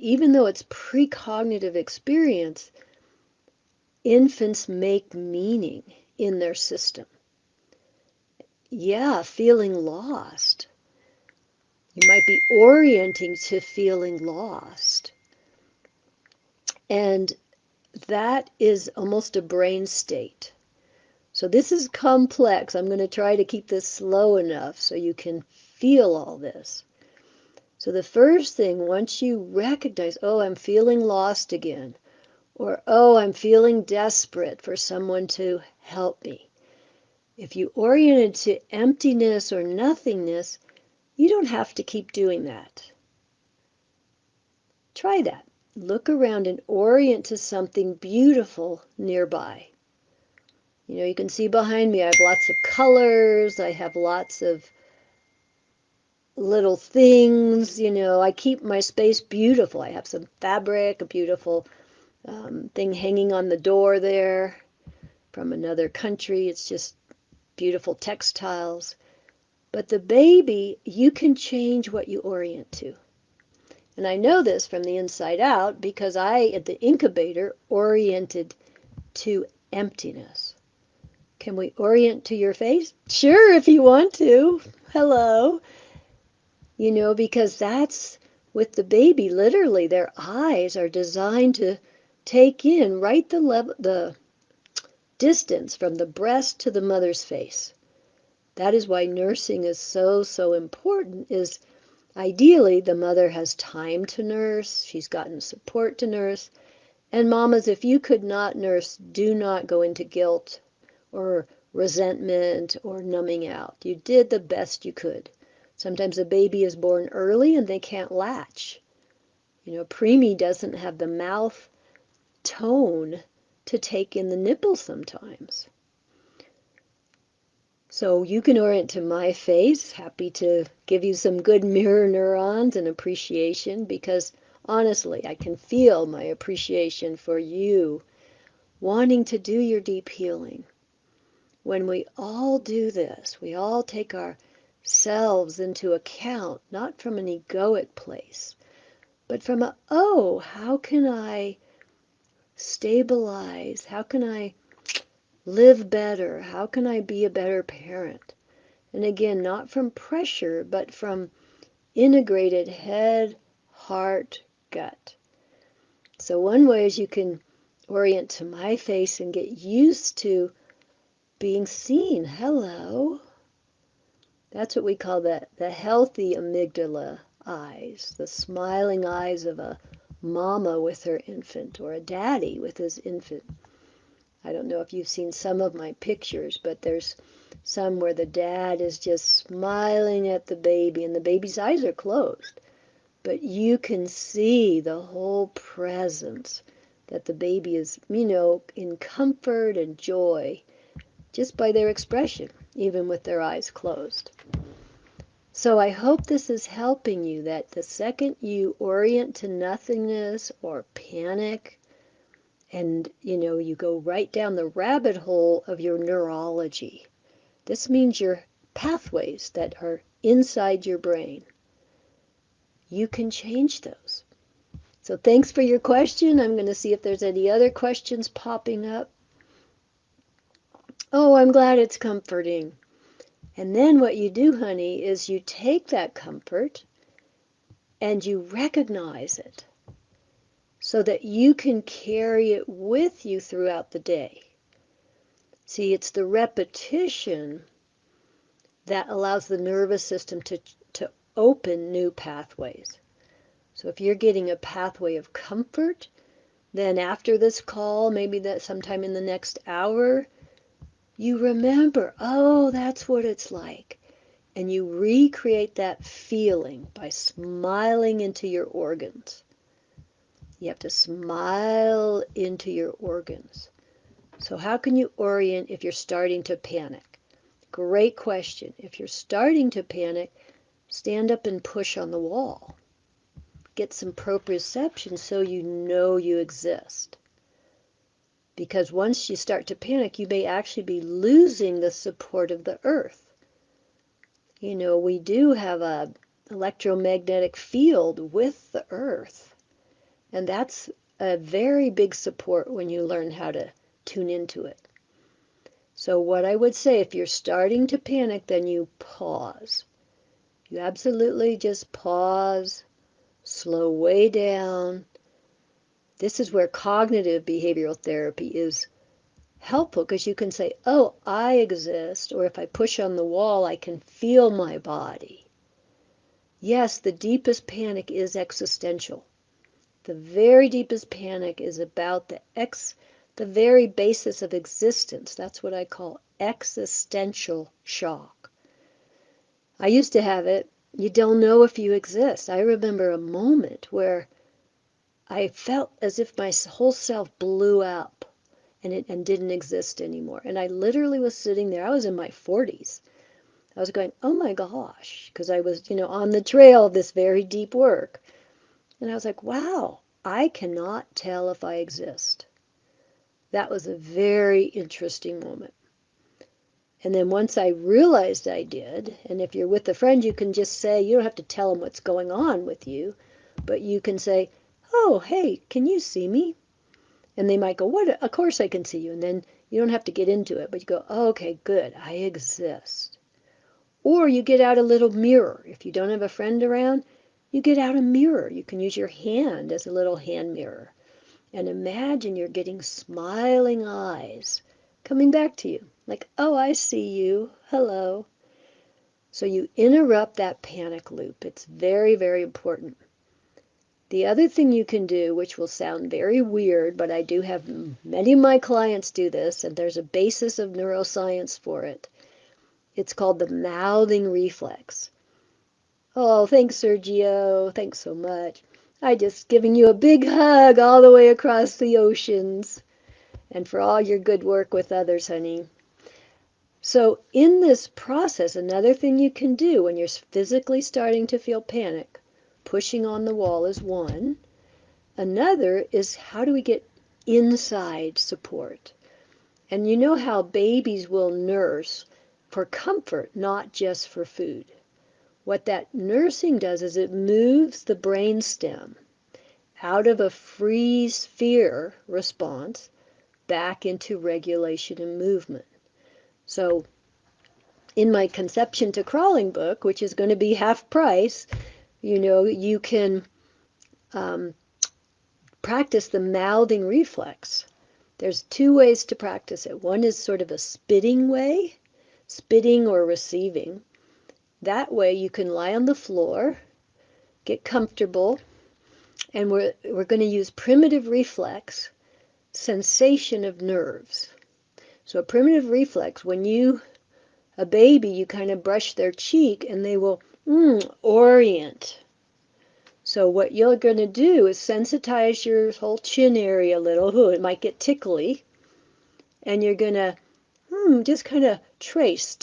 even though it's precognitive experience, infants make meaning in their system. Yeah, feeling lost. You might be orienting to feeling lost. And that is almost a brain state. So this is complex. I'm going to try to keep this slow enough so you can feel all this. So the first thing, once you recognize, oh, I'm feeling lost again, or oh, I'm feeling desperate for someone to help me. If you orient it to emptiness or nothingness, you don't have to keep doing that. Try that. Look around and orient to something beautiful nearby. You know, you can see behind me I have lots of colors, I have lots of little things, you know, I keep my space beautiful. I have some fabric, a beautiful thing hanging on the door there from another country. It's just beautiful textiles. But the baby, you can change what you orient to. And I know this from the inside out because I, at the incubator, oriented to emptiness. Can we orient to your face? Sure, if you want to. Hello. You know, because that's with the baby, literally, their eyes are designed to take in right the distance from the breast to the mother's face. That is why nursing is so important, is ideally the mother has time to nurse, she's gotten support to nurse. And mamas, if you could not nurse, do not go into guilt or resentment or numbing out. You did the best you could. Sometimes a baby is born early and they can't latch. You know, preemie doesn't have the mouth tone to take in the nipple sometimes. So you can orient to my face. Happy to give you some good mirror neurons and appreciation, because honestly, I can feel my appreciation for you wanting to do your deep healing. When we all do this, we all take ourselves into account, not from an egoic place, but from a, oh, how can I stabilize? How can I live better? How can I be a better parent? And again, not from pressure, but from integrated head, heart, gut. So one way is you can orient to my face and get used to being seen. Hello. That's what we call the healthy amygdala eyes, the smiling eyes of a mama with her infant or a daddy with his infant. I don't know if you've seen some of my pictures, but there's some where the dad is just smiling at the baby and the baby's eyes are closed. But you can see the whole presence that the baby is, you know, in comfort and joy just by their expression, even with their eyes closed. So I hope this is helping you, that the second you orient to nothingness or panic, and you go right down the rabbit hole of your neurology. This means your pathways that are inside your brain. You can change those. So thanks for your question. I'm going to see if there's any other questions popping up. Oh, I'm glad it's comforting. And then what you do, honey, is you take that comfort and you recognize it so that you can carry it with you throughout the day. See, it's the repetition that allows the nervous system to open new pathways. So if you're getting a pathway of comfort, then after this call, maybe that sometime in the next hour, you remember, oh, that's what it's like. And you recreate that feeling by smiling into your organs. You have to smile into your organs. So how can you orient if you're starting to panic? Great question. If you're starting to panic, stand up and push on the wall. Get some proprioception so you know you exist. Because once you start to panic, you may actually be losing the support of the earth. You know, we do have an electromagnetic field with the earth. And that's a very big support when you learn how to tune into it. So what I would say, if you're starting to panic, then you pause. You absolutely just pause, slow way down. This is where cognitive behavioral therapy is helpful because you can say, oh, I exist, or if I push on the wall, I can feel my body. Yes, the deepest panic is existential. The very deepest panic is about the very basis of existence. That's what I call existential shock. I used to have it. You don't know if you exist. I remember a moment where I felt as if my whole self blew up and didn't exist anymore. And I literally was sitting there. I was in my 40s. I was going, oh my gosh, because I was, on the trail of this very deep work. And I was like, wow, I cannot tell if I exist. That was a very interesting moment. And then once I realized I did, and if you're with a friend, you can just say, you don't have to tell them what's going on with you, but you can say, oh, hey, can you see me? And they might go, what? Of course I can see you. And then you don't have to get into it, but you go, oh, okay, good, I exist. Or you get out a little mirror. If you don't have a friend around, you get out a mirror. You can use your hand as a little hand mirror. And imagine you're getting smiling eyes coming back to you. Like, oh, I see you. Hello. So you interrupt that panic loop. It's very, very important. The other thing you can do, which will sound very weird, but I do have many of my clients do this, and there's a basis of neuroscience for it. It's called the mouthing reflex. Oh, thanks, Sergio. Thanks so much. I just giving you a big hug all the way across the oceans. And for all your good work with others, honey. So in this process, another thing you can do when you're physically starting to feel panic, pushing on the wall is one. Another is how do we get inside support? And you know how babies will nurse for comfort, not just for food. What that nursing does is it moves the brainstem out of a freeze fear response back into regulation and movement. So in my Conception to Crawling book, which is going to be half price, you can practice the mouthing reflex. There's two ways to practice it. One is sort of a spitting way, spitting or receiving. That way you can lie on the floor, get comfortable, and we're going to use primitive reflex, sensation of nerves. So a primitive reflex, a baby, you kind of brush their cheek and they will orient. So what you're going to do is sensitize your whole chin area a little. Ooh, it might get tickly. And you're going to just kind of trace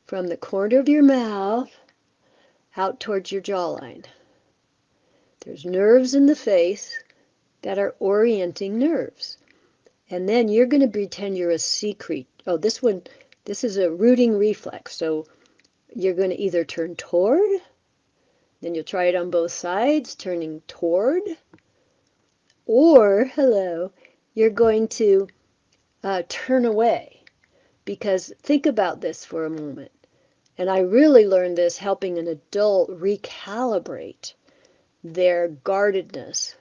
from the corner of your mouth out towards your jawline. There's nerves in the face that are orienting nerves. And then you're going to pretend you're a sea creature. Oh, this is a rooting reflex. So you're going to either turn toward, then you'll try it on both sides, turning toward, or, hello, you're going to turn away. Because think about this for a moment. And I really learned this helping an adult recalibrate their guardedness.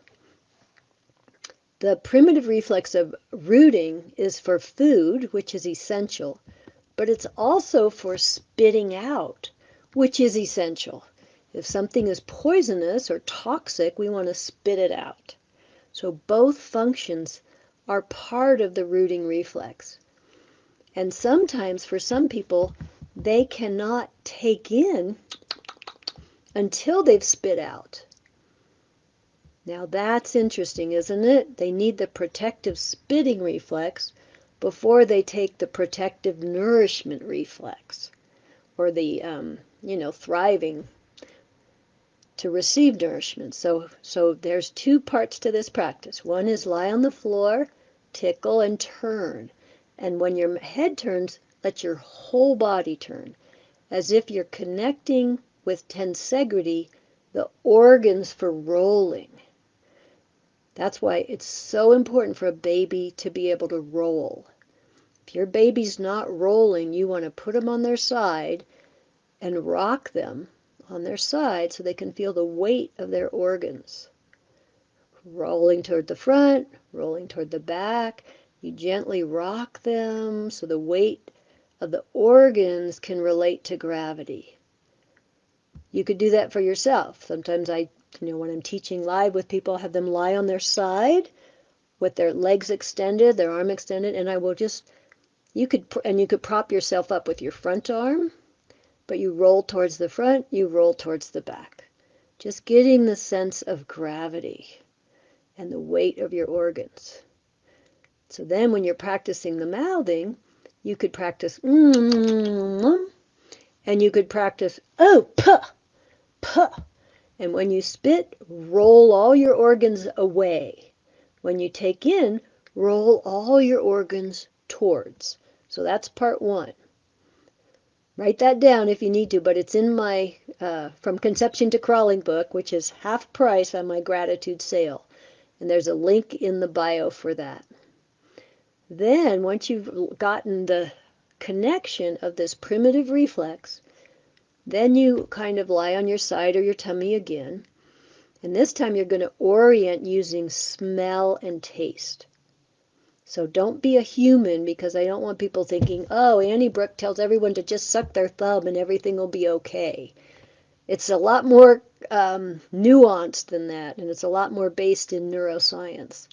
The primitive reflex of rooting is for food, which is essential, but it's also for spitting out, which is essential. If something is poisonous or toxic, we want to spit it out. So both functions are part of the rooting reflex. And sometimes for some people, they cannot take in until they've spit out. Now that's interesting, isn't it? They need the protective spitting reflex before they take the protective nourishment reflex, or the, thriving to receive nourishment. So there's two parts to this practice. One is lie on the floor, tickle, and turn. And when your head turns, let your whole body turn, as if you're connecting with tensegrity, the organs for rolling. That's why it's so important for a baby to be able to roll. If your baby's not rolling, you want to put them on their side and rock them on their side so they can feel the weight of their organs. Rolling toward the front, rolling toward the back. You gently rock them so the weight of the organs can relate to gravity. You could do that for yourself. Sometimes when I'm teaching live with people, I have them lie on their side with their legs extended, their arm extended, and I will just, you could prop yourself up with your front arm, but you roll towards the front, you roll towards the back. Just getting the sense of gravity and the weight of your organs. So then when you're practicing the mouthing, you could practice and you could practice oh, puh, puh. And when you spit, roll all your organs away. When you take in, roll all your organs towards. So that's part 1. Write that down if you need to, but it's in my From Conception to Crawling book, which is half price on my gratitude sale. And there's a link in the bio for that. Then, once you've gotten the connection of this primitive reflex, then you kind of lie on your side or your tummy again. And this time you're going to orient using smell and taste. So don't be a human, because I don't want people thinking, oh, Annie Brooke tells everyone to just suck their thumb and everything will be okay. It's a lot more nuanced than that, and it's a lot more based in neuroscience.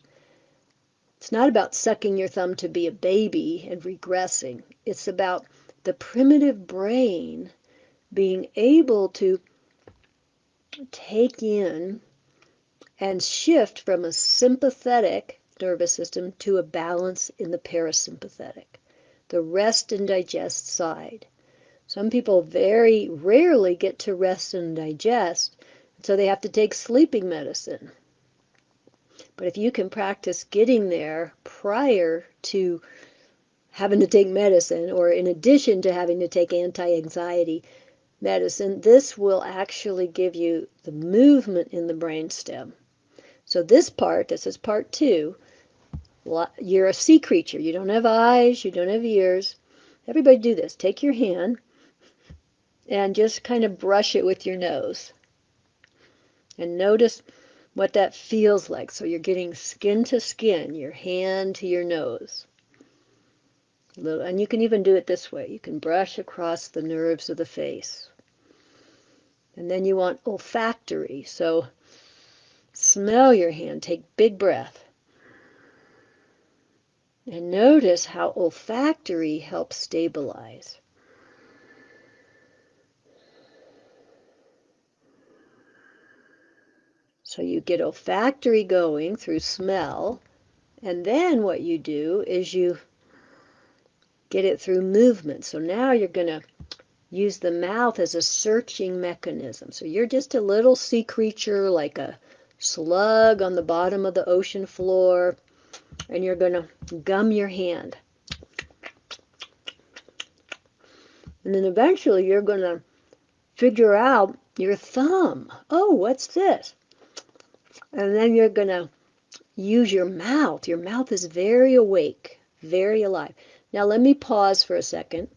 It's not about sucking your thumb to be a baby and regressing. It's about the primitive brain being able to take in and shift from a sympathetic nervous system to a balance in the parasympathetic, the rest and digest side. Some people very rarely get to rest and digest, so they have to take sleeping medicine. But if you can practice getting there prior to having to take medicine, or in addition to having to take anti-anxiety medicine, this will actually give you the movement in the brainstem. So this is part 2. You're a sea creature. You don't have eyes, you don't have ears. Everybody do this. Take your hand and just kind of brush it with your nose. And notice what that feels like. So you're getting skin to skin, your hand to your nose. And you can even do it this way. You can brush across the nerves of the face. And then you want olfactory. So smell your hand. Take big breath. And notice how olfactory helps stabilize. So you get olfactory going through smell, and then what you do is you get it through movement. So now you're going to use the mouth as a searching mechanism. So you're just a little sea creature, like a slug on the bottom of the ocean floor, and you're going to gum your hand. And then eventually you're going to figure out your thumb. Oh, what's this? And then you're going to use your mouth. Your mouth is very awake, very alive. Now let me pause for a second.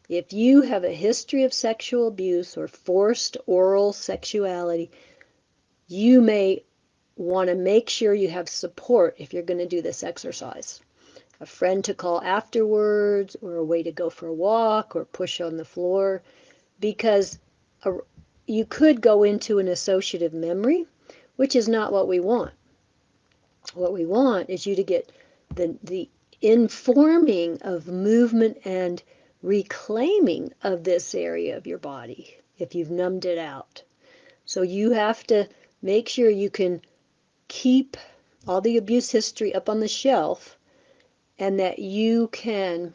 If you have a history of sexual abuse or forced oral sexuality, you may want to make sure you have support if you're going to do this exercise. A friend to call afterwards, or a way to go for a walk, or push on the floor, because you could go into an associative memory, which is not what we want. What we want is you to get the informing of movement and reclaiming of this area of your body if you've numbed it out. So you have to make sure you can keep all the abuse history up on the shelf, and that you can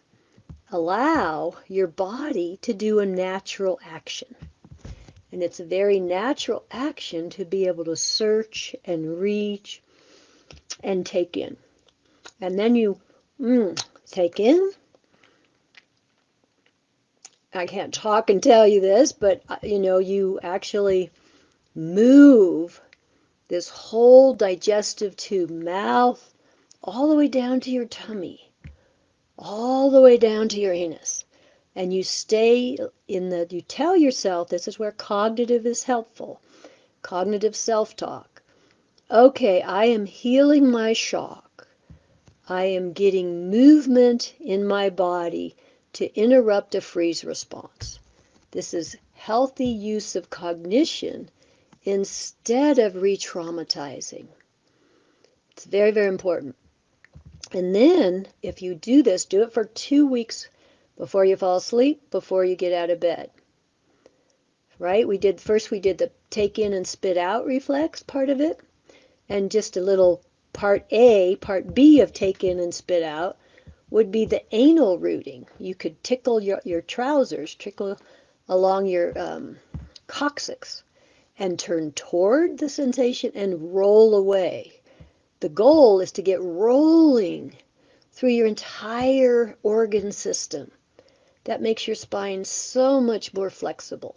allow your body to do a natural action. And it's a very natural action to be able to search and reach and take in. And then you take in. I can't talk and tell you this, but you actually move this whole digestive tube, mouth, all the way down to your tummy, all the way down to your anus. And you stay you tell yourself, this is where cognitive is helpful, cognitive self-talk. Okay, I am healing my shock. I am getting movement in my body to interrupt a freeze response. This is healthy use of cognition instead of re-traumatizing. It's very, very important. And then, if you do this, do it for 2 weeks before you fall asleep, before you get out of bed. Right? We did the take in and spit out reflex part of it, and just a little part A, part B of take in and spit out would be the anal rooting. You could tickle your trousers, tickle along your coccyx, and turn toward the sensation and roll away. The goal is to get rolling through your entire organ system. That makes your spine so much more flexible.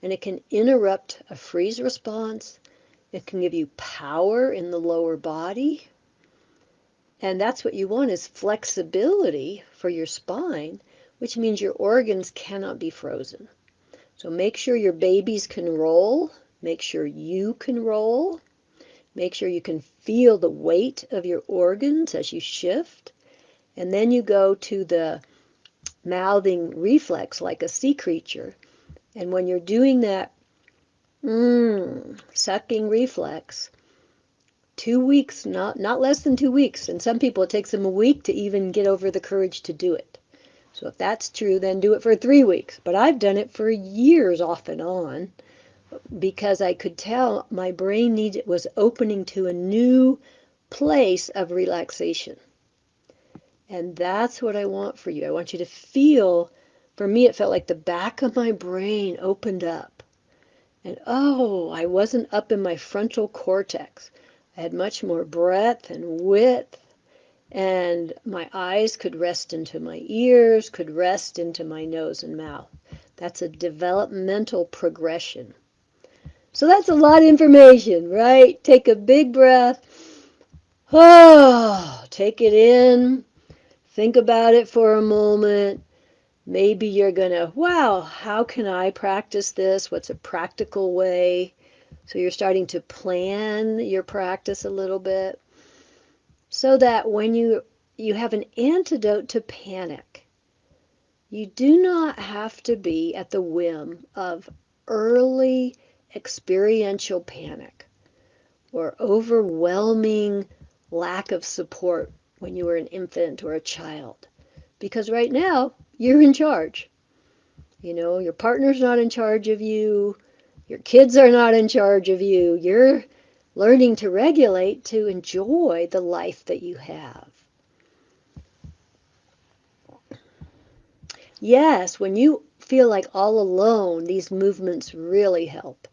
And it can interrupt a freeze response. It can give you power in the lower body. And that's what you want, is flexibility for your spine, which means your organs cannot be frozen. So make sure your babies can roll. Make sure you can roll. Make sure you can feel the weight of your organs as you shift. And then you go to the mouthing reflex like a sea creature. And when you're doing that sucking reflex, 2 weeks, not less than 2 weeks. And some people, it takes them a week to even get over the courage to do it. So if that's true, then do it for 3 weeks. But I've done it for years off and on because I could tell my brain was opening to a new place of relaxation. And that's what I want for you. I want you to feel, for me, it felt like the back of my brain opened up. And I wasn't up in my frontal cortex. I had much more breadth and width, and my eyes could rest into my ears, could rest into my nose and mouth. That's a developmental progression. So that's a lot of information, right? Take a big breath. Take it in. Think about it for a moment. Maybe you're going to, wow, how can I practice this? What's a practical way? So you're starting to plan your practice a little bit so that when you have an antidote to panic, you do not have to be at the whim of early experiential panic or overwhelming lack of support when you were an infant or a child. Because right now, you're in charge. Your partner's not in charge of you. Your kids are not in charge of you. You're learning to regulate to enjoy the life that you have. Yes, when you feel like all alone, these movements really help.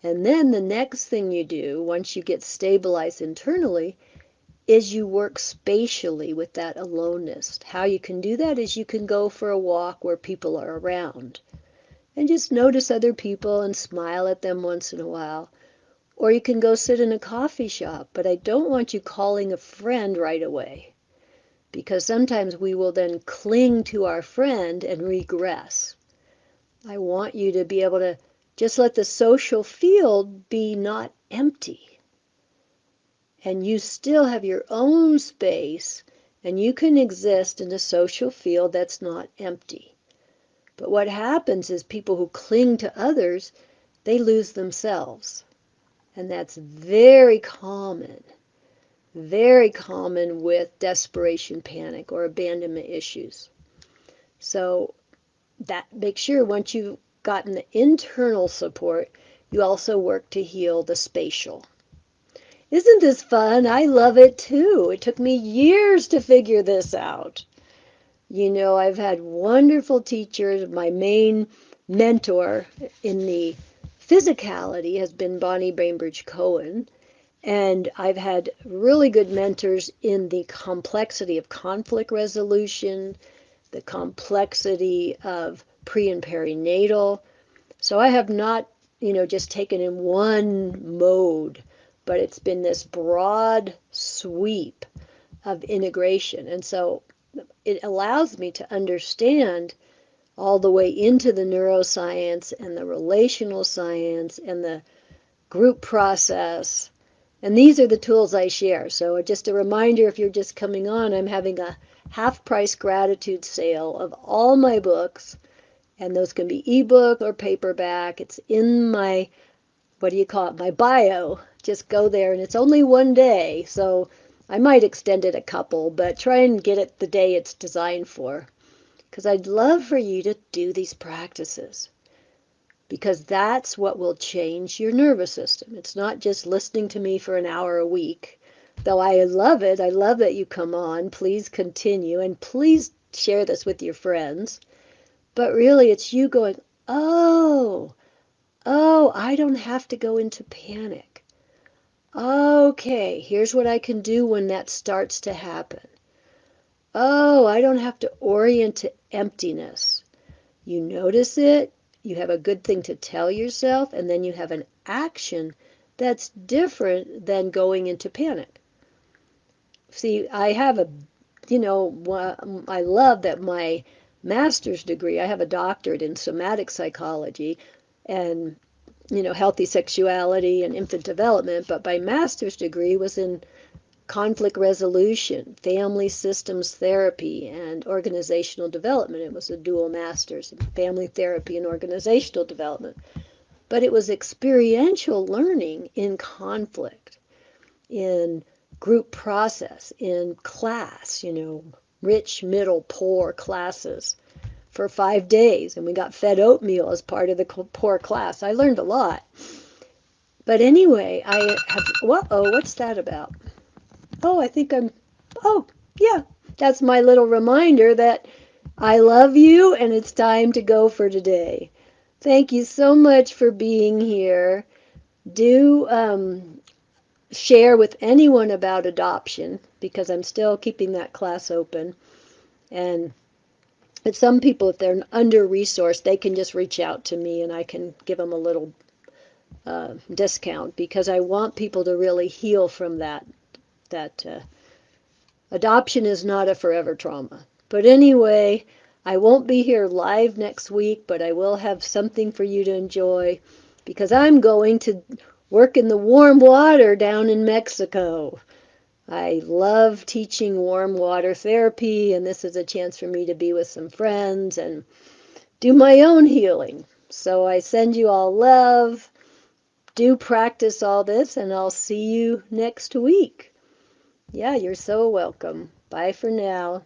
And then the next thing you do, once you get stabilized internally, is you work spatially with that aloneness. How you can do that is you can go for a walk where people are around and just notice other people and smile at them once in a while. Or you can go sit in a coffee shop, but I don't want you calling a friend right away, because sometimes we will then cling to our friend and regress. I want you to be able to just let the social field be not empty. And you still have your own space, and you can exist in a social field that's not empty. But what happens is people who cling to others, they lose themselves. And that's very common with desperation panic or abandonment issues. So that make sure once you've gotten the internal support, you also work to heal the spatial. Isn't this fun? I love it too. It took me years to figure this out. I've had wonderful teachers. My main mentor in the physicality has been Bonnie Bainbridge Cohen. And I've had really good mentors in the complexity of conflict resolution, the complexity of pre and perinatal. So I have not, just taken in one mode but it's been this broad sweep of integration. And so it allows me to understand all the way into the neuroscience and the relational science and the group process. And these are the tools I share. So just a reminder, if you're just coming on, I'm having a half price gratitude sale of all my books. And those can be ebook or paperback. It's in my, what do you call it, my bio. Just go there, and it's only one day. So I might extend it a couple, but try and get it the day it's designed for. Because I'd love for you to do these practices. Because that's what will change your nervous system. It's not just listening to me for an hour a week. Though I love it. I love that you come on. Please continue. And please share this with your friends. But really, it's you going, oh, I don't have to go into panic. Okay, here's what I can do when that starts to happen. Oh, I don't have to orient to emptiness. You notice it, you have a good thing to tell yourself, and then you have an action that's different than going into panic. See, I have a, I love that my master's degree, I have a doctorate in somatic psychology and, healthy sexuality and infant development, but my master's degree was in conflict resolution, family systems therapy, and organizational development. It was a dual master's in family therapy and organizational development. But it was experiential learning in conflict, in group process, in class, rich, middle, poor classes for 5 days. And we got fed oatmeal as part of the poor class. I learned a lot. But anyway, I have, what's that about? Oh, yeah, that's my little reminder that I love you and it's time to go for today. Thank you so much for being here. Do share with anyone about adoption because I'm still keeping that class open. And some people, if they're under-resourced, they can just reach out to me and I can give them a little discount because I want people to really heal from that adoption is not a forever trauma. But anyway, I won't be here live next week, but I will have something for you to enjoy because I'm going to work in the warm water down in Mexico. I love teaching warm water therapy, and this is a chance for me to be with some friends and do my own healing. So I send you all love. Do practice all this, and I'll see you next week. Yeah, you're so welcome. Bye for now.